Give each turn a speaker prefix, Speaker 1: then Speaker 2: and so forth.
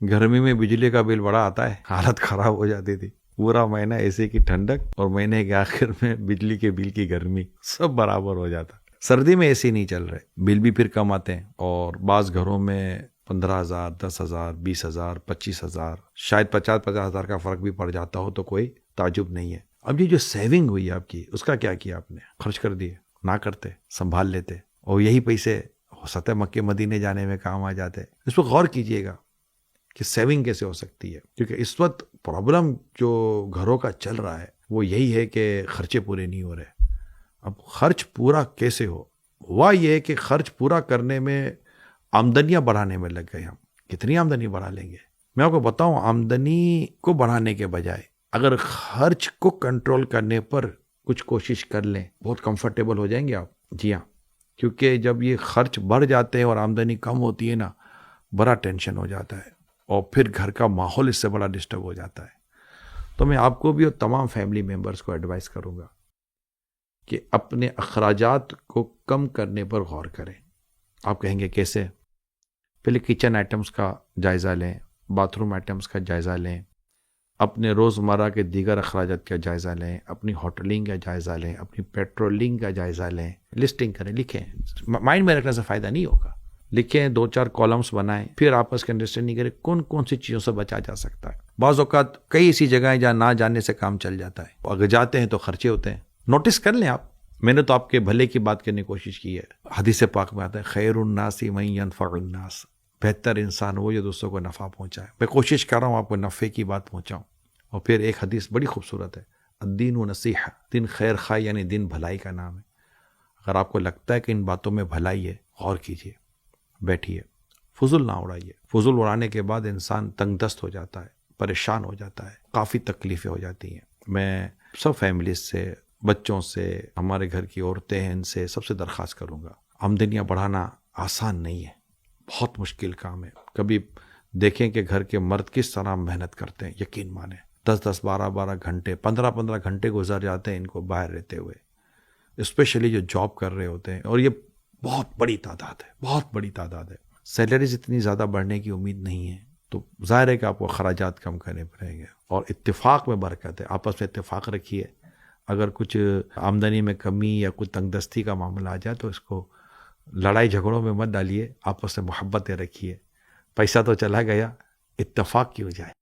Speaker 1: گرمی میں بجلی کا بل بڑا آتا ہے، حالت خراب ہو جاتی تھی، پورا مہینہ اے سی کی ٹھنڈک اور مہینے کے آخر میں بجلی کے بل کی گرمی، سب برابر ہو جاتا۔ سردی میں اے سی نہیں چل رہے، بل بھی پھر کم آتے ہیں، اور بعض گھروں میں 15,000 10,000 20,000 25,000 شاید 50,000 کا فرق بھی پڑ جاتا ہو تو کوئی تعجب نہیں ہے۔ اب یہ جو سیونگ ہوئی آپ کی، اس کا کیا کیا آپ نے؟ خرچ کر دیے؟ نہ کرتے، سنبھال لیتے، اور یہی پیسے ہو سکتا ہے مکے مدینے جانے میں کام آ جاتے۔ اس پہ غور کیجئے گا کہ سیونگ کیسے ہو سکتی ہے، کیونکہ اس وقت پرابلم جو گھروں کا چل رہا ہے وہ یہی ہے کہ خرچے پورے نہیں ہو رہے۔ اب خرچ پورا کیسے ہوا یہ ہے کہ خرچ پورا کرنے میں آمدنیاں بڑھانے میں لگ گئے ہم۔ کتنی آمدنی بڑھا لیں گے؟ میں آپ کو بتاؤں، آمدنی کو بڑھانے کے بجائے اگر خرچ کو کنٹرول کرنے پر کچھ کوشش کر لیں، بہت کمفرٹیبل ہو جائیں گے آپ۔ جی ہاں، کیونکہ جب یہ خرچ بڑھ جاتے ہیں اور آمدنی کم ہوتی ہے نا، بڑا ٹینشن ہو جاتا ہے، اور پھر گھر کا ماحول اس سے بڑا ڈسٹرب ہو جاتا ہے۔ تو میں آپ کو بھی اور تمام فیملی ممبرس کو ایڈوائز کروں گا کہ اپنے اخراجات کو کم کرنے پر غور کریں۔ آپ کہیں گے کیسے؟ پہلے کچن آئٹمس کا جائزہ لیں، باتھ روم آئٹمس کا جائزہ لیں، اپنے روزمرہ کے دیگر اخراجات کا جائزہ لیں، اپنی ہوٹلنگ کا جائزہ لیں، اپنی پیٹرولنگ کا جائزہ لیں، لسٹنگ کریں، لکھیں۔ مائنڈ میں رکھنے سے فائدہ نہیں ہوگا، لکھیں، 2-4 کالمس بنائیں، پھر آپس کے انڈرسٹینڈنگ کریں کون کون سی چیزوں سے بچا جا سکتا ہے۔ بعض اوقات کئی ایسی جگہیں جہاں نہ جانے سے کام چل جاتا ہے، اگر جاتے ہیں تو خرچے ہوتے ہیں۔ نوٹس کر لیں آپ، میں نے تو آپ کے بھلے کی بات کرنے کی کوشش کی ہے۔ حدیث پاک میں آتا ہے خیر الناس من ینفع الناس، بہتر انسان وہ جو دوسروں کو نفع پہنچائے۔ میں کوشش کر رہا ہوں آپ کو نفع کی بات پہنچاؤں۔ اور پھر ایک حدیث بڑی خوبصورت ہے، الدین نصیحہ، دین خیر خواہ یعنی دین بھلائی کا نام ہے۔ اگر آپ کو لگتا ہے کہ ان باتوں میں بھلائی ہے، غور کیجیے، بیٹھیے، فضول نہ اڑائیے۔ فضول اڑانے کے بعد انسان تنگ دست ہو جاتا ہے، پریشان ہو جاتا ہے، کافی تکلیفیں ہو جاتی ہیں۔ میں سب فیملیز سے، بچوں سے، ہمارے گھر کی عورتیں ہیں، ان سے سب سے درخواست کروں گا، آمدنیاں بڑھانا آسان نہیں ہے، بہت مشکل کام ہے۔ کبھی دیکھیں کہ گھر کے مرد کس طرح محنت کرتے ہیں، یقین مانیں 10-10 12-12 گھنٹے 15-15 گھنٹے گزر جاتے ہیں ان کو باہر رہتے ہوئے، اسپیشلی جو جاب کر رہے ہوتے ہیں، اور یہ بہت بڑی تعداد ہے، بہت بڑی تعداد ہے۔ سیلریز اتنی زیادہ بڑھنے کی امید نہیں ہے، تو ظاہر ہے کہ آپ کو اخراجات کم کرنے پڑیں گے۔ اور اتفاق میں برکت ہے، آپس میں اتفاق رکھیے۔ اگر کچھ آمدنی میں کمی یا کچھ تنگ دستی کا معاملہ آ جائے تو اس کو لڑائی جھگڑوں میں مت ڈالیے، آپس میں محبتیں رکھیے۔ پیسہ تو چلا گیا، اتفاق کی ہو جائے۔